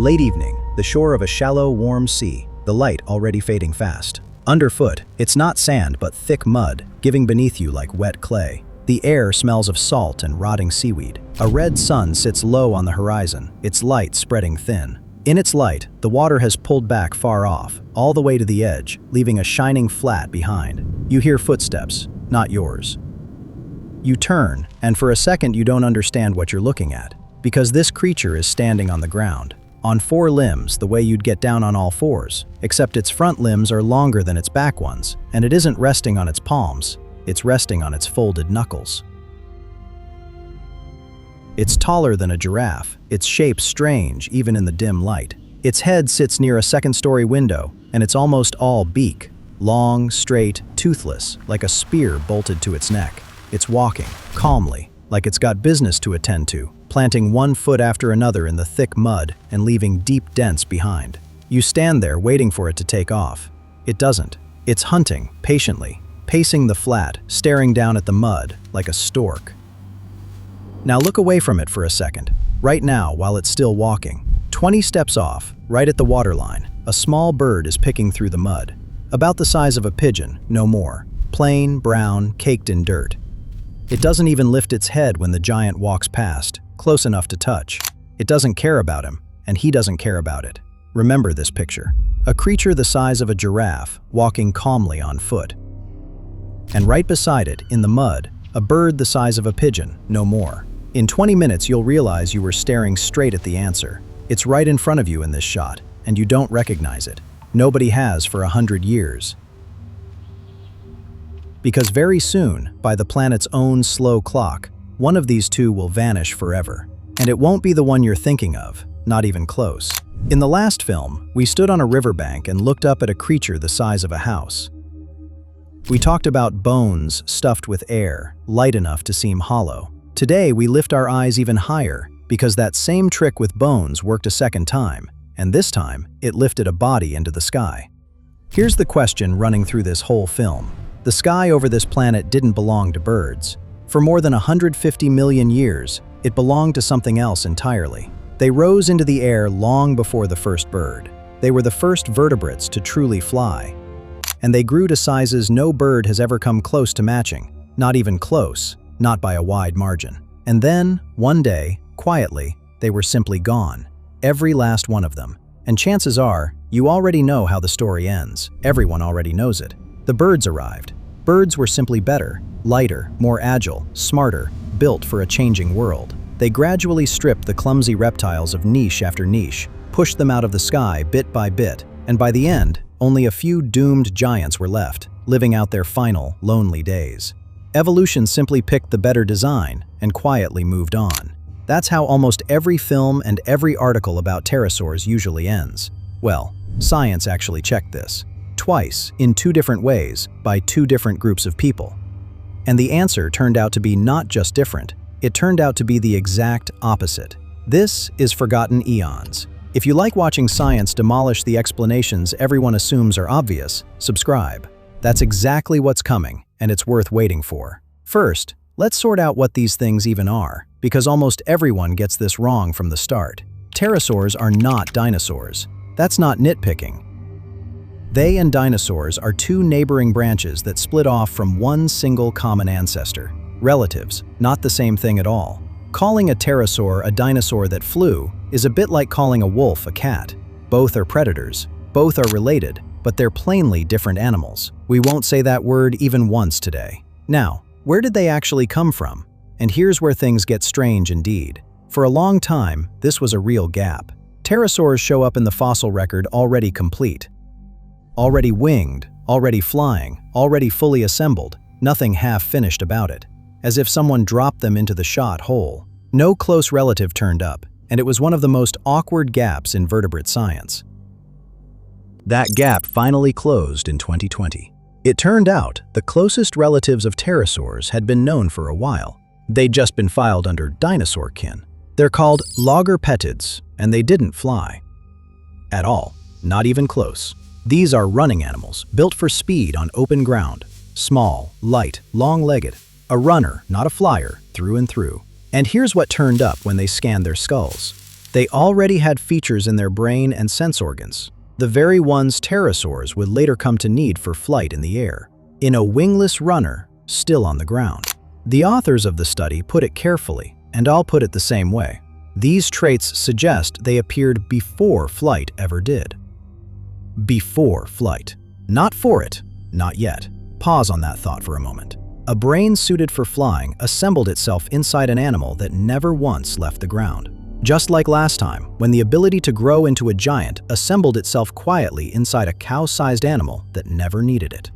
Late evening, the shore of a shallow, warm sea, the light already fading fast. Underfoot, it's not sand but thick mud, giving beneath you like wet clay. The air smells of salt and rotting seaweed. A red sun sits low on the horizon, its light spreading thin. In its light, the water has pulled back far off, all the way to the edge, leaving a shining flat behind. You hear footsteps, not yours. You turn, and for a second you don't understand what you're looking at, because this creature is standing on the ground, on four limbs the way you'd get down on all fours, except its front limbs are longer than its back ones, and it isn't resting on its palms, it's resting on its folded knuckles. It's taller than a giraffe, its shape strange even in the dim light. Its head sits near a second-story window, and it's almost all beak, long, straight, toothless, like a spear bolted to its neck. It's walking, calmly, like it's got business to attend to, planting one foot after another in the thick mud and leaving deep dents behind. You stand there waiting for it to take off. It doesn't. It's hunting, patiently, pacing the flat, staring down at the mud like a stork. Now look away from it for a second, right now while it's still walking. 20 steps off, right at the waterline, a small bird is picking through the mud. About the size of a pigeon, no more. Plain, brown, caked in dirt. It doesn't even lift its head when the giant walks past, close enough to touch. It doesn't care about him, and he doesn't care about it. Remember this picture. A creature the size of a giraffe, walking calmly on foot. And right beside it, in the mud, a bird the size of a pigeon, no more. In 20 minutes you'll realize you were staring straight at the answer. It's right in front of you in this shot, and you don't recognize it. Nobody has for 100 years. Because very soon, by the planet's own slow clock, one of these two will vanish forever. And it won't be the one you're thinking of, not even close. In the last film, we stood on a riverbank and looked up at a creature the size of a house. We talked about bones stuffed with air, light enough to seem hollow. Today, we lift our eyes even higher, because that same trick with bones worked a second time, and this time, it lifted a body into the sky. Here's the question running through this whole film. The sky over this planet didn't belong to birds. For more than 150 million years, it belonged to something else entirely. They rose into the air long before the first bird. They were the first vertebrates to truly fly. And they grew to sizes no bird has ever come close to matching. Not even close, not by a wide margin. And then, one day, quietly, they were simply gone. Every last one of them. And chances are, you already know how the story ends. Everyone already knows it. The birds arrived. Birds were simply better, lighter, more agile, smarter, built for a changing world. They gradually stripped the clumsy reptiles of niche after niche, pushed them out of the sky bit by bit, and by the end, only a few doomed giants were left, living out their final, lonely days. Evolution simply picked the better design and quietly moved on. That's how almost every film and every article about pterosaurs usually ends. Well, science actually checked this. Twice, in two different ways, by two different groups of people. And the answer turned out to be not just different, it turned out to be the exact opposite. This is Forgotten Eons. If you like watching science demolish the explanations everyone assumes are obvious, subscribe. That's exactly what's coming, and it's worth waiting for. First, let's sort out what these things even are, because almost everyone gets this wrong from the start. Pterosaurs are not dinosaurs. That's not nitpicking. They and dinosaurs are two neighboring branches that split off from one single common ancestor. Relatives, not the same thing at all. Calling a pterosaur a dinosaur that flew is a bit like calling a wolf a cat. Both are predators, both are related, but they're plainly different animals. We won't say that word even once today. Now, where did they actually come from? And here's where things get strange indeed. For a long time, this was a real gap. Pterosaurs show up in the fossil record already complete. Already winged, already flying, already fully assembled, nothing half-finished about it. As if someone dropped them into the shot whole. No close relative turned up, and it was one of the most awkward gaps in vertebrate science. That gap finally closed in 2020. It turned out the closest relatives of pterosaurs had been known for a while. They'd just been filed under dinosaur kin. They're called logopetids, and they didn't fly. At all, not even close. These are running animals, built for speed on open ground. Small, light, long-legged. A runner, not a flyer, through and through. And here's what turned up when they scanned their skulls. They already had features in their brain and sense organs, the very ones pterosaurs would later come to need for flight in the air, in a wingless runner still on the ground. The authors of the study put it carefully, and I'll put it the same way. These traits suggest they appeared before flight ever did. Before flight. Not for it, not yet. Pause on that thought for a moment. A brain suited for flying assembled itself inside an animal that never once left the ground. Just like last time, when the ability to grow into a giant assembled itself quietly inside a cow-sized animal that never needed it.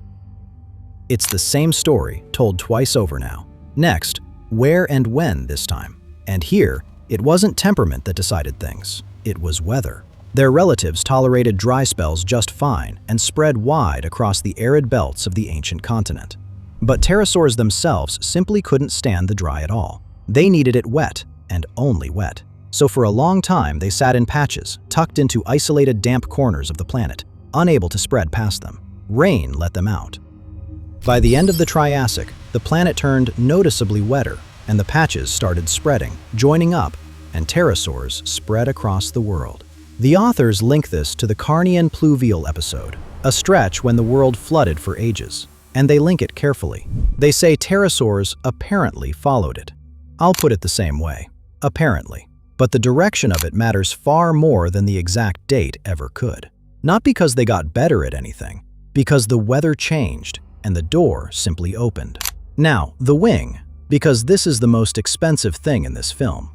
It's the same story, told twice over now. Next, where and when this time. And here, it wasn't temperament that decided things. It was weather. Their relatives tolerated dry spells just fine and spread wide across the arid belts of the ancient continent. But pterosaurs themselves simply couldn't stand the dry at all. They needed it wet, and only wet. So for a long time, they sat in patches, tucked into isolated damp corners of the planet, unable to spread past them. Rain let them out. By the end of the Triassic, the planet turned noticeably wetter, and the patches started spreading, joining up, and pterosaurs spread across the world. The authors link this to the Carnian pluvial episode, a stretch when the world flooded for ages, and they link it carefully. They say pterosaurs apparently followed it. I'll put it the same way, apparently. But the direction of it matters far more than the exact date ever could. Not because they got better at anything, because the weather changed and the door simply opened. Now, the wing, because this is the most expensive thing in this film.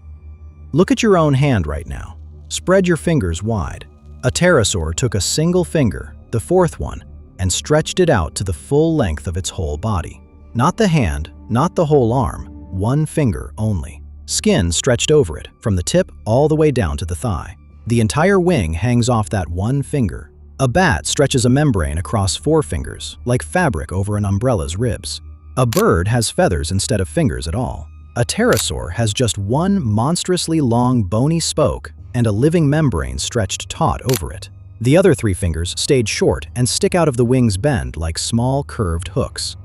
Look at your own hand right now. Spread your fingers wide. A pterosaur took a single finger, the fourth one, and stretched it out to the full length of its whole body. Not the hand, not the whole arm, one finger only. Skin stretched over it, from the tip all the way down to the thigh. The entire wing hangs off that one finger. A bat stretches a membrane across 4 fingers, like fabric over an umbrella's ribs. A bird has feathers instead of fingers at all. A pterosaur has just one monstrously long bony spoke and a living membrane stretched taut over it. The other 3 fingers stayed short and stick out of the wing's bend like small curved hooks.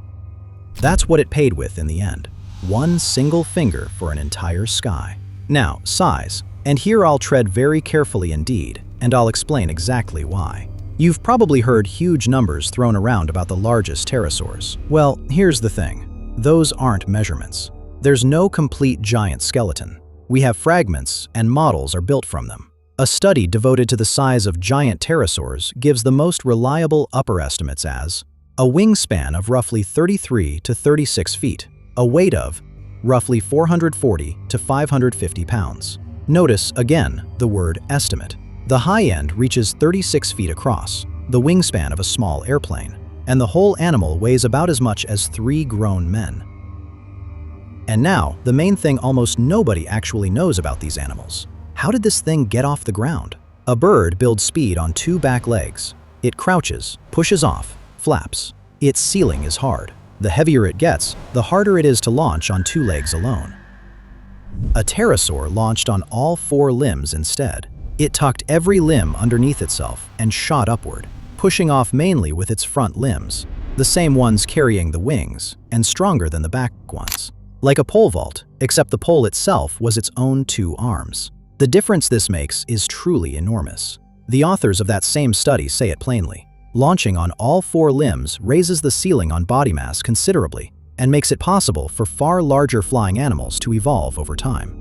That's what it paid with in the end. One single finger for an entire sky. Now, size. And here I'll tread very carefully indeed, and I'll explain exactly why. You've probably heard huge numbers thrown around about the largest pterosaurs. Well, here's the thing. Those aren't measurements. There's no complete giant skeleton. We have fragments, and models are built from them. A study devoted to the size of giant pterosaurs gives the most reliable upper estimates as a wingspan of roughly 33 to 36 feet, a weight of roughly 440 to 550 pounds. Notice, again, the word estimate. The high end reaches 36 feet across, the wingspan of a small airplane, and the whole animal weighs about as much as 3 grown men. And now, the main thing almost nobody actually knows about these animals. How did this thing get off the ground? A bird builds speed on 2 back legs. It crouches, pushes off, flaps. Its ceiling is hard. The heavier it gets, the harder it is to launch on 2 legs alone. A pterosaur launched on all 4 limbs instead. It tucked every limb underneath itself and shot upward, pushing off mainly with its front limbs, the same ones carrying the wings, and stronger than the back ones. Like a pole vault, except the pole itself was its own 2 arms. The difference this makes is truly enormous. The authors of that same study say it plainly. Launching on all 4 limbs raises the ceiling on body mass considerably and makes it possible for far larger flying animals to evolve over time.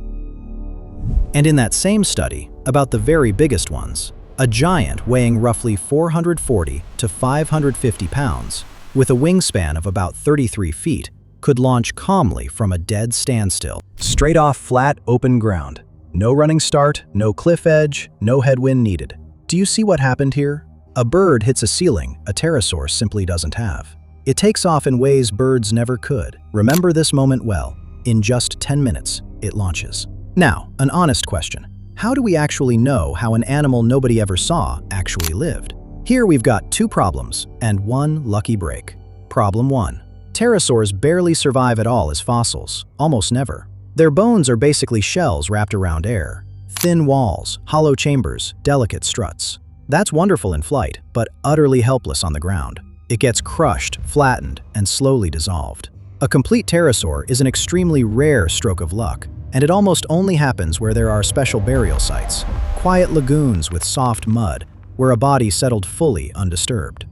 And in that same study, about the very biggest ones, a giant weighing roughly 440 to 550 pounds, with a wingspan of about 33 feet, could launch calmly from a dead standstill, straight off flat, open ground. No running start, no cliff edge, no headwind needed. Do you see what happened here? A bird hits a ceiling a pterosaur simply doesn't have. It takes off in ways birds never could. Remember this moment well. In just 10 minutes, it launches. Now, an honest question. How do we actually know how an animal nobody ever saw actually lived? Here we've got 2 problems and 1 lucky break. Problem 1. Pterosaurs barely survive at all as fossils, almost never. Their bones are basically shells wrapped around air. Thin walls, hollow chambers, delicate struts. That's wonderful in flight, but utterly helpless on the ground. It gets crushed, flattened, and slowly dissolved. A complete pterosaur is an extremely rare stroke of luck, and it almost only happens where there are special burial sites, quiet lagoons with soft mud, where a body settled fully undisturbed.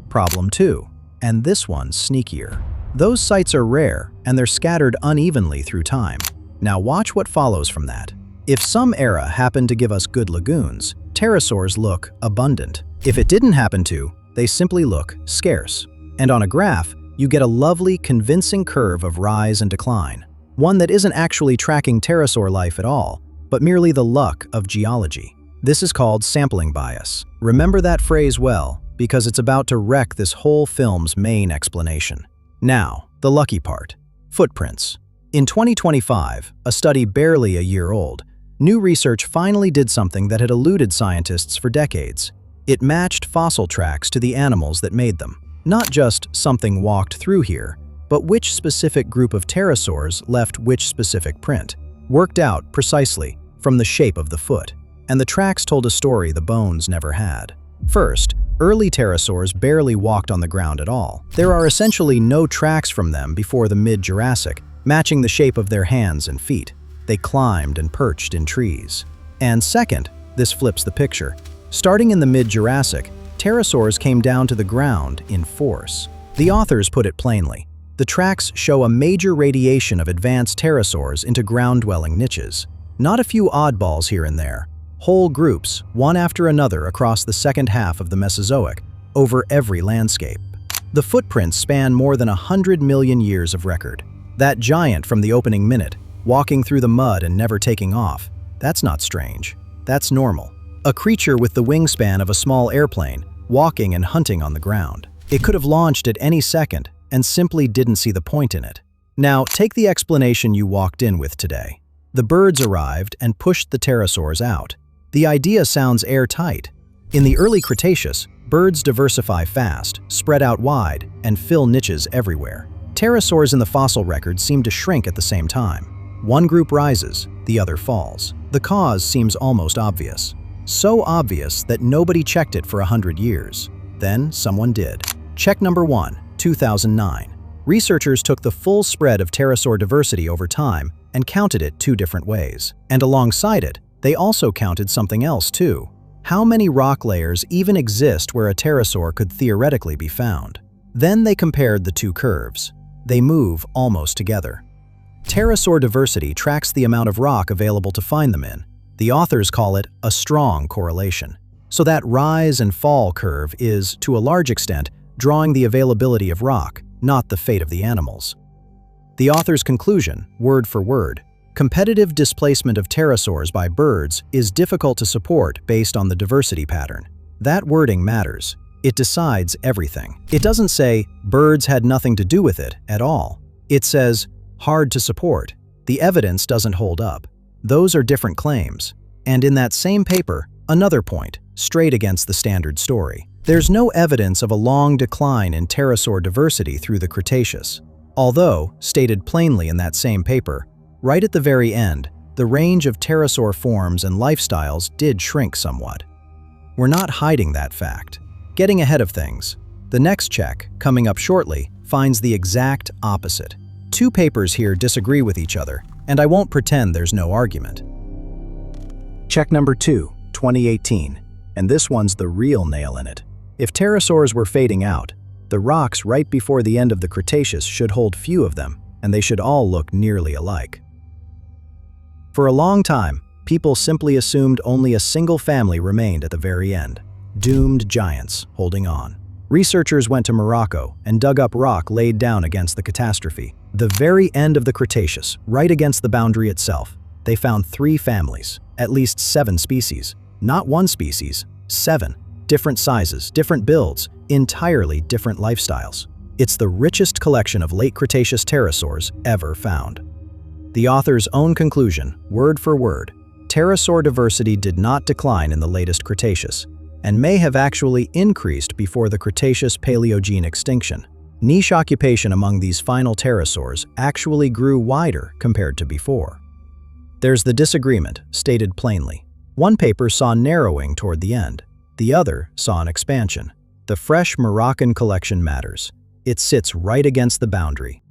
Problem 2, and this one's sneakier. Those sites are rare, and they're scattered unevenly through time. Now watch what follows from that. If some era happened to give us good lagoons, pterosaurs look abundant. If it didn't happen to, they simply look scarce. And on a graph, you get a lovely, convincing curve of rise and decline. One that isn't actually tracking pterosaur life at all, but merely the luck of geology. This is called sampling bias. Remember that phrase well, because it's about to wreck this whole film's main explanation. Now, the lucky part. Footprints. In 2025, a study barely a year old, new research finally did something that had eluded scientists for decades. It matched fossil tracks to the animals that made them. Not just something walked through here, but which specific group of pterosaurs left which specific print. Worked out precisely from the shape of the foot. And the tracks told a story the bones never had. First, early pterosaurs barely walked on the ground at all. There are essentially no tracks from them before the mid-Jurassic, matching the shape of their hands and feet. They climbed and perched in trees. And second, this flips the picture. Starting in the mid-Jurassic, pterosaurs came down to the ground in force. The authors put it plainly. The tracks show a major radiation of advanced pterosaurs into ground-dwelling niches. Not a few oddballs here and there. Whole groups, one after another across the second half of the Mesozoic, over every landscape. The footprints span more than 100 million years of record. That giant from the opening minute, walking through the mud and never taking off, that's not strange. That's normal. A creature with the wingspan of a small airplane, walking and hunting on the ground. It could have launched at any second and simply didn't see the point in it. Now, take the explanation you walked in with today. The birds arrived and pushed the pterosaurs out. The idea sounds airtight. In the early Cretaceous, birds diversify fast, spread out wide, and fill niches everywhere. Pterosaurs in the fossil record seem to shrink at the same time. One group rises, the other falls. The cause seems almost obvious. So obvious that nobody checked it for 100 years. Then someone did. Check number 1, 2009. Researchers took the full spread of pterosaur diversity over time and counted it 2 different ways. And alongside it, they also counted something else too. How many rock layers even exist where a pterosaur could theoretically be found? Then they compared the 2 curves. They move almost together. Pterosaur diversity tracks the amount of rock available to find them in. The authors call it a strong correlation. So that rise and fall curve is, to a large extent, drawing the availability of rock, not the fate of the animals. The author's conclusion, word for word, competitive displacement of pterosaurs by birds is difficult to support based on the diversity pattern. That wording matters. It decides everything. It doesn't say, birds had nothing to do with it at all. It says, hard to support. The evidence doesn't hold up. Those are different claims. And in that same paper, another point, straight against the standard story. There's no evidence of a long decline in pterosaur diversity through the Cretaceous. Although, stated plainly in that same paper, right at the very end, the range of pterosaur forms and lifestyles did shrink somewhat. We're not hiding that fact. Getting ahead of things, the next check, coming up shortly, finds the exact opposite. 2 papers here disagree with each other, and I won't pretend there's no argument. Check number 2, 2018, and this one's the real nail in it. If pterosaurs were fading out, the rocks right before the end of the Cretaceous should hold few of them, and they should all look nearly alike. For a long time, people simply assumed only a single family remained at the very end. Doomed giants holding on. Researchers went to Morocco and dug up rock laid down against the catastrophe. The very end of the Cretaceous, right against the boundary itself, they found 3 families, at least 7 species. Not 1 species, 7. Different sizes, different builds, entirely different lifestyles. It's the richest collection of late Cretaceous pterosaurs ever found. The author's own conclusion, word for word, pterosaur diversity did not decline in the latest Cretaceous, and may have actually increased before the Cretaceous-Paleogene extinction. Niche occupation among these final pterosaurs actually grew wider compared to before. There's the disagreement, stated plainly. One paper saw narrowing toward the end. The other saw an expansion. The fresh Moroccan collection matters. It sits right against the boundary.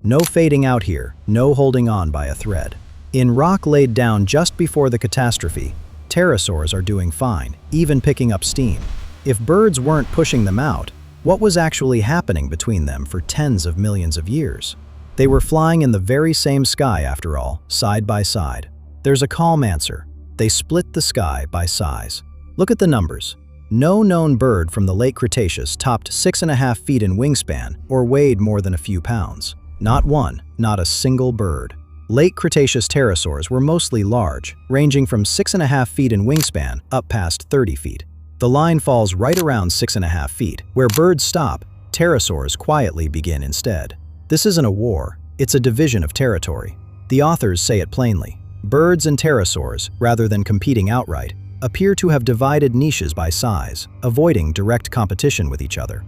No fading out here, no holding on by a thread. In rock laid down just before the catastrophe, pterosaurs are doing fine, even picking up steam. If birds weren't pushing them out, what was actually happening between them for tens of millions of years? They were flying in the very same sky after all, side by side. There's a calm answer. They split the sky by size. Look at the numbers. No known bird from the late Cretaceous topped 6.5 feet in wingspan or weighed more than a few pounds. Not one, not a single bird. Late Cretaceous pterosaurs were mostly large, ranging from 6.5 feet in wingspan up past 30 feet. The line falls right around 6.5 feet. Where birds stop, pterosaurs quietly begin instead. This isn't a war, it's a division of territory. The authors say it plainly. Birds and pterosaurs, rather than competing outright, appear to have divided niches by size, avoiding direct competition with each other.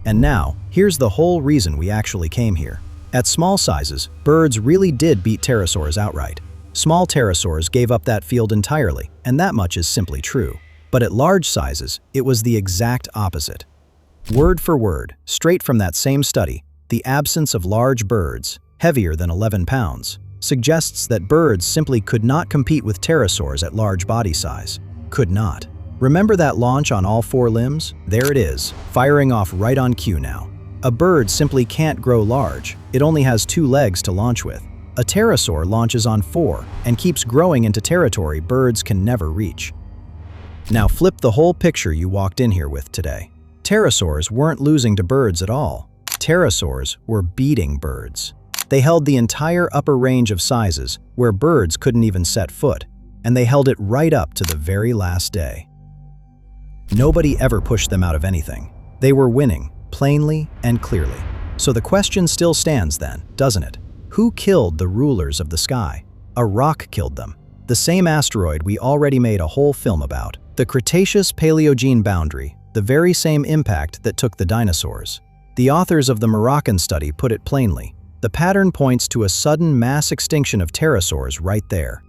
And now, here's the whole reason we actually came here. At small sizes, birds really did beat pterosaurs outright. Small pterosaurs gave up that field entirely, and that much is simply true. But at large sizes, it was the exact opposite. Word for word, straight from that same study, the absence of large birds, heavier than 11 pounds, suggests that birds simply could not compete with pterosaurs at large body size. Could not. Remember that launch on all four limbs? There it is, firing off right on cue now. A bird simply can't grow large, it only has 2 legs to launch with. A pterosaur launches on 4 and keeps growing into territory birds can never reach. Now flip the whole picture you walked in here with today. Pterosaurs weren't losing to birds at all. Pterosaurs were beating birds. They held the entire upper range of sizes where birds couldn't even set foot, and they held it right up to the very last day. Nobody ever pushed them out of anything. They were winning, plainly and clearly. So the question still stands then, doesn't it? Who killed the rulers of the sky? A rock killed them. The same asteroid we already made a whole film about. The Cretaceous-Paleogene boundary, the very same impact that took the dinosaurs. The authors of the Moroccan study put it plainly. The pattern points to a sudden mass extinction of pterosaurs right there.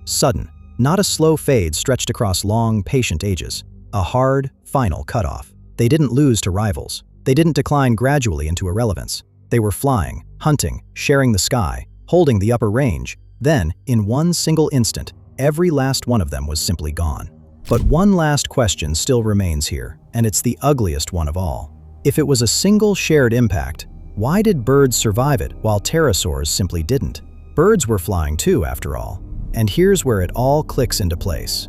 Sudden, not a slow fade stretched across long, patient ages. A hard, final cutoff. They didn't lose to rivals. They didn't decline gradually into irrelevance. They were flying, hunting, sharing the sky, holding the upper range. Then, in one single instant, every last one of them was simply gone. But one last question still remains here, and it's the ugliest one of all. If it was a single shared impact, why did birds survive it while pterosaurs simply didn't? Birds were flying too, after all. And here's where it all clicks into place.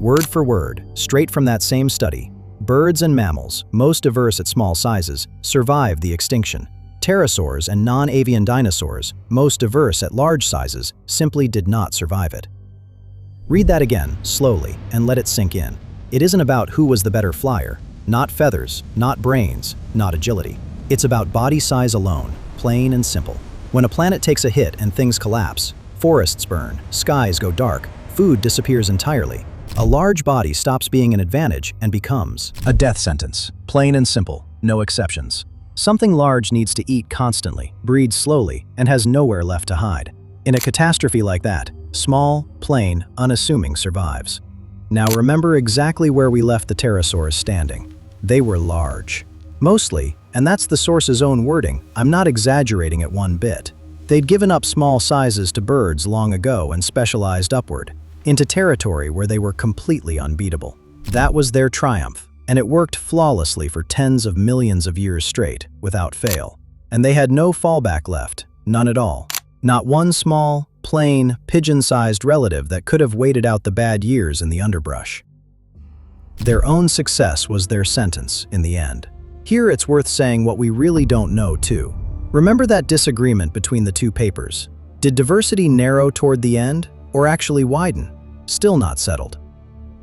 Word for word, straight from that same study, birds and mammals, most diverse at small sizes, survived the extinction. Pterosaurs and non-avian dinosaurs, most diverse at large sizes, simply did not survive it. Read that again, slowly, and let it sink in. It isn't about who was the better flyer, not feathers, not brains, not agility. It's about body size alone, plain and simple. When a planet takes a hit and things collapse, forests burn, skies go dark, food disappears entirely, a large body stops being an advantage and becomes a death sentence. Plain and simple, no exceptions. Something large needs to eat constantly, breed slowly, and has nowhere left to hide. In a catastrophe like that, small, plain, unassuming survives. Now remember exactly where we left the pterosaurs standing. They were large. Mostly, and that's the source's own wording, I'm not exaggerating it one bit. They'd given up small sizes to birds long ago and specialized upward, into territory where they were completely unbeatable. That was their triumph, and it worked flawlessly for tens of millions of years straight, without fail. And they had no fallback left, none at all. Not one small, plain, pigeon-sized relative that could have waited out the bad years in the underbrush. Their own success was their sentence in the end. Here it's worth saying what we really don't know too. Remember that disagreement between the two papers? Did diversity narrow toward the end, or actually widen? Still not settled.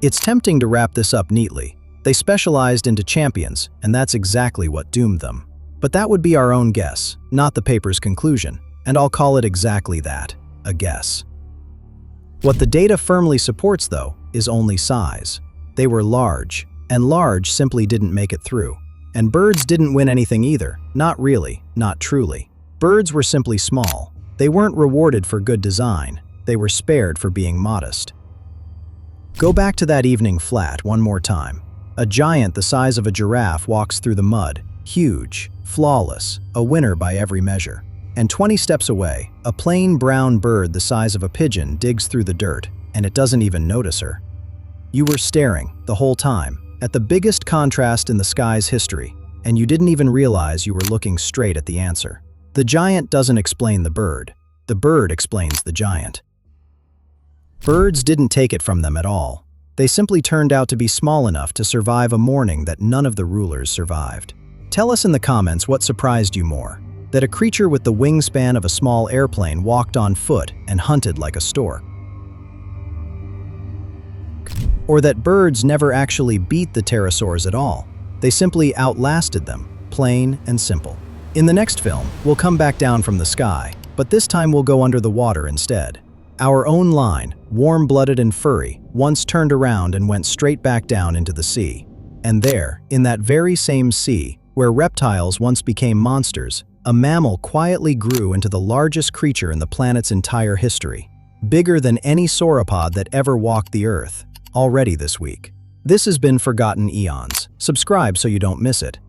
It's tempting to wrap this up neatly. They specialized into champions, and that's exactly what doomed them. But that would be our own guess, not the paper's conclusion, and I'll call it exactly that, a guess. What the data firmly supports, though, is only size. They were large, and large simply didn't make it through. And birds didn't win anything either, not really, not truly. Birds were simply small. They weren't rewarded for good design, they were spared for being modest. Go back to that evening flat one more time. A giant the size of a giraffe walks through the mud, Huge, flawless, a winner by every measure. And 20 steps away, a plain brown bird the size of a pigeon digs through the dirt, and it doesn't even notice her. You were staring, the whole time, at the biggest contrast in the sky's history, and you didn't even realize you were looking straight at the answer. The giant doesn't explain the bird explains the giant. Birds didn't take it from them at all. They simply turned out to be small enough to survive a morning that none of the rulers survived. Tell us in the comments what surprised you more: that a creature with the wingspan of a small airplane walked on foot and hunted like a stork, or that birds never actually beat the pterosaurs at all. They simply outlasted them, plain and simple. In the next film, we'll come back down from the sky, but this time we'll go under the water instead. Our own line, warm-blooded and furry, once turned around and went straight back down into the sea. And there, in that very same sea, where reptiles once became monsters, a mammal quietly grew into the largest creature in the planet's entire history, bigger than any sauropod that ever walked the Earth, already this week. This has been Forgotten Eons. Subscribe so you don't miss it.